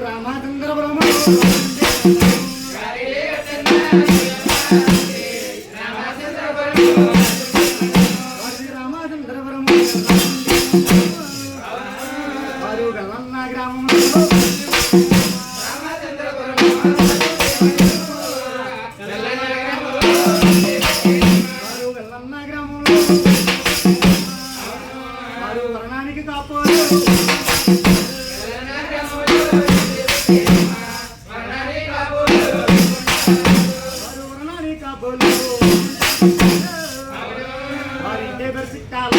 రామచంద్ర బ్రహ్మ వారు గల్లన్న గ్రామంలో వారు వర్ణానికి కాపోలు వారి ఇంటే బెర్సిక్కాల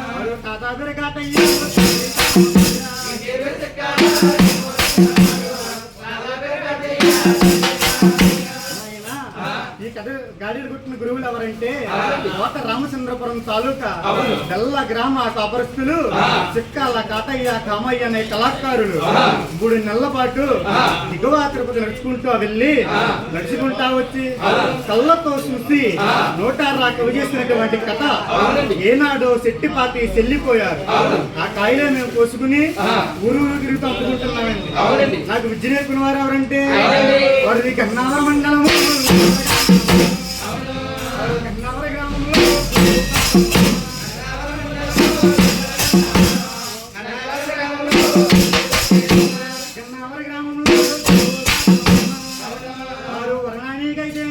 వారు తాతా బెరకాటయ్య ఈ కథ గాడిలు కొట్టిన గురువులు ఎవరంటే కోట రామచంద్రపురం తాలూకా బెల్ల గ్రామ కాపరస్తులు చిక్కాల కాటయ్య కామయ్య అనే కళాకారులు 3 నెలల పాటు దిగువ తిరుపతి నడుచుకుంటా వచ్చి కళ్ళతో చూసి నోటారా కవి చేసినటువంటి కథ ఏనాడో సెట్టిపాతి చెల్లిపోయారు. ఆ కాయలే మేము కోసుకుని ఊరు తిరుగుతూ అమ్ముకుంటున్నామండి. నాకు విద్య నేర్పిన వారు ఎవరంటే వారిది గన్నావర మండలము గన్నావర గ్రామంలో వారు వర్ణానికైతే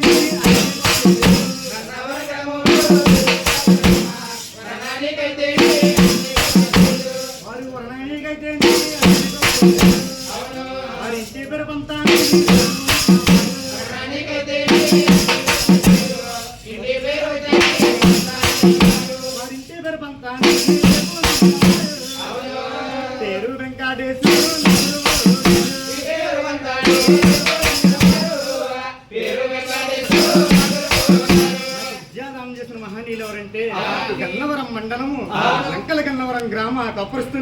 వారు వర్ణానికైతే వారి ఇంటి పేరు పంతాన్ని వారింటి పేరు పంతాన్ని పేరు వెంకటేశ్వర విద్యాదానం చేసిన మహనీయులు ఎవరంటే గన్నవరం మండలము లంకల గన్నవరం గ్రామ కప్పరుస్తు